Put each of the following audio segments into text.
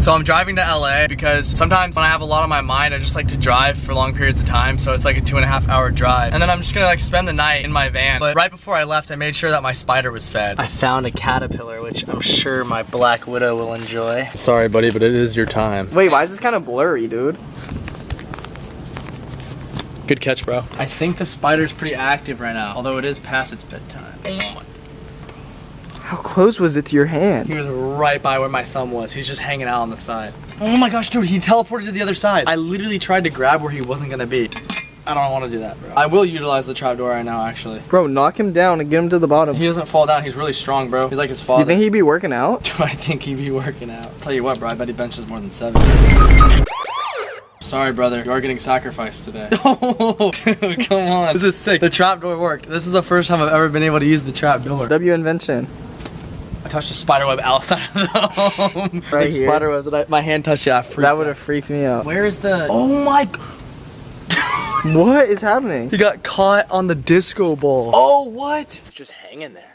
So I'm driving to LA because sometimes when I have a lot on my mind, I just like to drive for long periods of time. So it's like a 2.5 hour drive. And then I'm just gonna like spend the night in my van. But right before I left, I made sure that my spider was fed. I found a caterpillar, which I'm sure my Black Widow will enjoy. Sorry, buddy, but it is your time. Wait, why is this kind of blurry, dude? Good catch, bro. I think the spider's pretty active right now, although it is past its bedtime. How close was it to your hand? He was right by where my thumb was. He's just hanging out on the side. Oh my gosh, dude, he teleported to the other side. I literally tried to grab where he wasn't gonna be. I don't want to do that, bro. I will utilize the trapdoor right now, actually. Bro, knock him down and get him to the bottom. He doesn't fall down. He's really strong, bro. He's like his father. You think he'd be working out? Do I think he'd be working out? I'll tell you what, bro. I bet he benches more than 7. Sorry, brother. You are getting sacrificed today. Oh, dude, come on. This is sick. The trapdoor worked. This is the first time I've ever been able to use the trapdoor. W invention. I touched a spider web outside of the home. Right here. Spider webs, and my hand touched it. That would have freaked me out. Where is the... Oh my... What is happening? He got caught on the disco ball. Oh, what? It's just hanging there.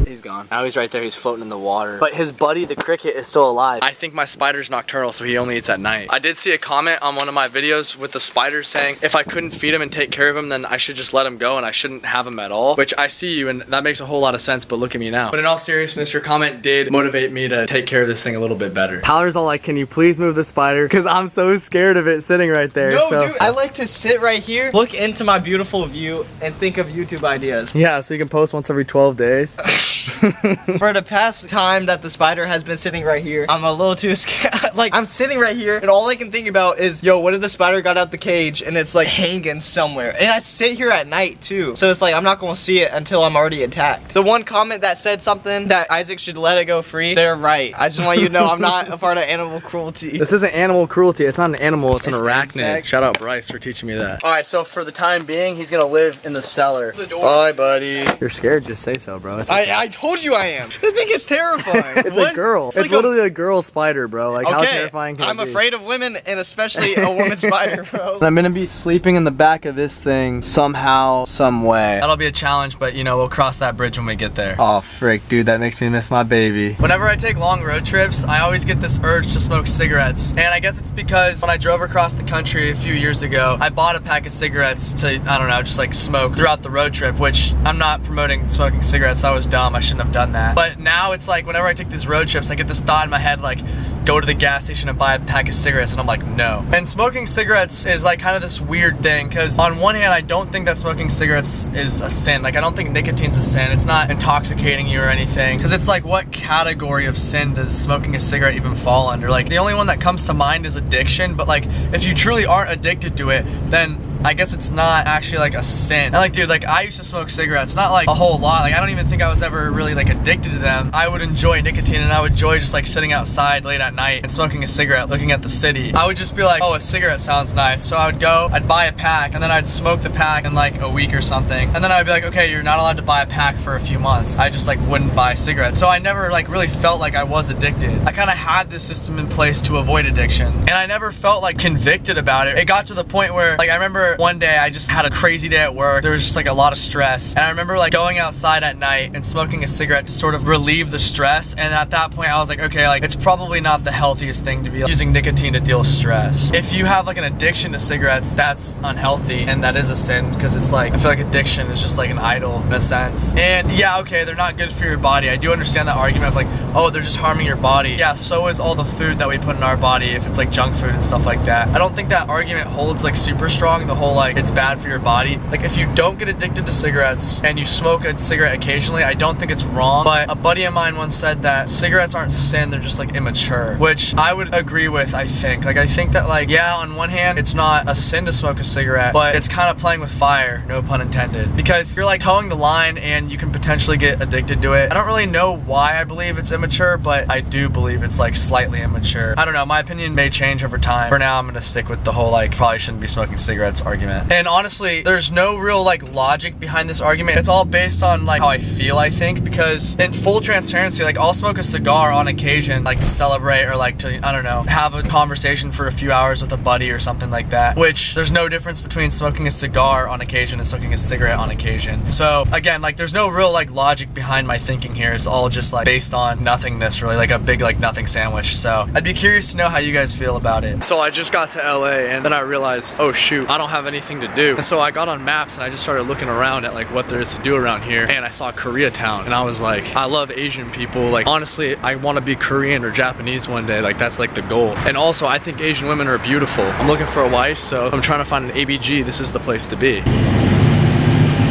He's gone. Now he's right there. He's floating in the water. But his buddy, the cricket, is still alive. I think my spider's nocturnal, so he only eats at night. I did see a comment on one of my videos with the spider saying if I couldn't feed him and take care of him, then I should just let him go and I shouldn't have him at all. Which I see you, and that makes a whole lot of sense, but look at me now. But in all seriousness, your comment did motivate me to take care of this thing a little bit better. Tyler's all like, can you please move the spider? Because I'm so scared of it sitting right there. No, dude, I like to sit right here, look into my beautiful view, and think of YouTube ideas. Yeah, so you can post once every 12 days. For the past time that the spider has been sitting right here, I'm a little too scared. Like, I'm sitting right here, and all I can think about is, yo, what if the spider got out the cage and it's like hanging somewhere? And I sit here at night too, so it's like I'm not gonna see it until I'm already attacked. The one comment that said something that Isaac should let it go free, they're right. I just want you to know I'm not a part of animal cruelty. This isn't animal cruelty. It's not an animal. It's an arachnid. Insect. Shout out Bryce for teaching me that. All right, so for the time being, he's gonna live in the cellar. Bye, buddy. You're scared? Just say so, bro. I told you I am. The thing is terrifying. It's a girl. It's literally a girl spider, bro. Like, how terrifying can it be? I'm afraid of women, and especially a woman spider, bro. I'm gonna be sleeping in the back of this thing somehow, some way. That'll be a challenge, but you know, we'll cross that bridge when we get there. Oh, frick, dude, that makes me miss my baby. Whenever I take long road trips, I always get this urge to smoke cigarettes. And I guess it's because when I drove across the country a few years ago, I bought a pack of cigarettes to, I don't know, just like smoke throughout the road trip, which I'm not promoting smoking cigarettes. That was dumb. I shouldn't have done that. But now it's like whenever I take these road trips, I get this thought in my head like, go to the gas station and buy a pack of cigarettes, and I'm like, no. And smoking cigarettes is like kind of this weird thing, because on one hand, I don't think that smoking cigarettes is a sin. Like, I don't think nicotine's a sin. It's not intoxicating you or anything, because it's like, what category of sin does smoking a cigarette even fall under? Like, the only one that comes to mind is addiction, but like, if you truly aren't addicted to it, then I guess it's not actually like a sin. And like, dude, like I used to smoke cigarettes, not like a whole lot. Like, I don't even think I was ever really like addicted to them. I would enjoy nicotine, and I would enjoy just like sitting outside late at night and smoking a cigarette, looking at the city. I would just be like, oh, a cigarette sounds nice. So I would go, I'd buy a pack, and then I'd smoke the pack in like a week or something. And then I'd be like, okay, you're not allowed to buy a pack for a few months. I just like wouldn't buy cigarettes. So I never like really felt like I was addicted. I kind of had this system in place to avoid addiction, and I never felt like convicted about it. It got to the point where like, I remember one day I just had a crazy day at work. There was just like a lot of stress, and I remember like going outside at night and smoking a cigarette to sort of relieve the stress. And at that point I was like, okay, like it's probably not the healthiest thing to be using nicotine to deal with stress. If you have like an addiction to cigarettes, that's unhealthy, and that is a sin, because it's like, I feel like addiction is just like an idol in a sense. And yeah, okay, they're not good for your body. I do understand that argument of like, oh, they're just harming your body. Yeah, so is all the food that we put in our body, if it's like junk food and stuff like that. I don't think that argument holds like super strong, the whole like it's bad for your body. Like, if you don't get addicted to cigarettes and you smoke a cigarette occasionally, I don't think it's wrong. But a buddy of mine once said that cigarettes aren't sin, they're just like immature, which I would agree with. I think that like, yeah, on one hand it's not a sin to smoke a cigarette, but it's kind of playing with fire, no pun intended, because you're like towing the line and you can potentially get addicted to it. I don't really know why I believe it's immature, but I do believe it's like slightly immature. I don't know, my opinion may change over time. For now, I'm gonna stick with the whole like probably shouldn't be smoking cigarettes argument. And honestly, there's no real like logic behind this argument. It's all based on like how I feel, I think, because in full transparency, like I'll smoke a cigar on occasion, like to celebrate or like to, I don't know, have a conversation for a few hours with a buddy or something like that, which there's no difference between smoking a cigar on occasion and smoking a cigarette on occasion. So again, like there's no real like logic behind my thinking here. It's all just like based on nothingness really, like a big like nothing sandwich. So I'd be curious to know how you guys feel about it. So I just got to LA and then I realized, oh shoot, I don't have anything to do. And so I got on maps and I just started looking around at like what there is to do around here, and I saw Koreatown and I was like, I love Asian people. Like honestly, I want to be Korean or Japanese one day. Like that's like the goal. And also I think Asian women are beautiful. I'm looking for a wife, so I'm trying to find an ABG. This is the place to be.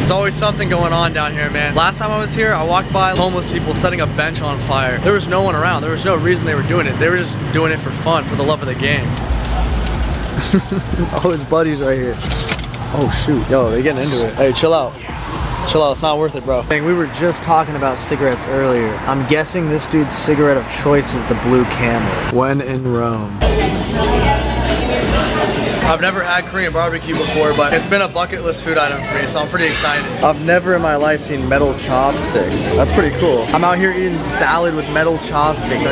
There's always something going on down here, man. Last time I was here, I walked by homeless people setting a bench on fire. There was no one around. There was no reason they were doing it. They were just doing it for fun, for the love of the game. Oh, his buddies right here. Oh shoot, yo, they getting into it. Hey, chill out. Chill out, it's not worth it, bro. We were just talking about cigarettes earlier. I'm guessing this dude's cigarette of choice is the Blue Camels. When in Rome. I've never had Korean barbecue before, but it's been a bucket list food item for me, so I'm pretty excited. I've never in my life seen metal chopsticks. That's pretty cool. I'm out here eating salad with metal chopsticks.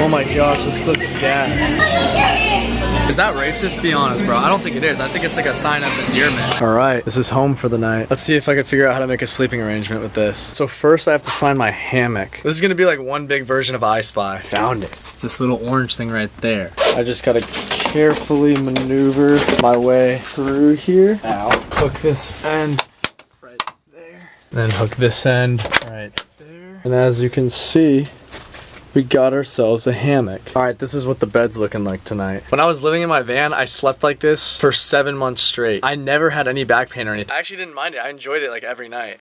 Oh my gosh, this looks gas. Is that racist? Be honest, bro. I don't think it is. I think it's like a sign of endearment. All right, this is home for the night. Let's see if I can figure out how to make a sleeping arrangement with this. So first I have to find my hammock. This is gonna be like one big version of I Spy. Found it. It's this little orange thing right there. I just gotta carefully maneuver my way through here. Ow. Hook this end right there. Then hook this end right there. And as you can see, we got ourselves a hammock. All right, this is what the bed's looking like tonight. When I was living in my van, I slept like this for 7 months straight. I never had any back pain or anything. I actually didn't mind it. I enjoyed it like every night.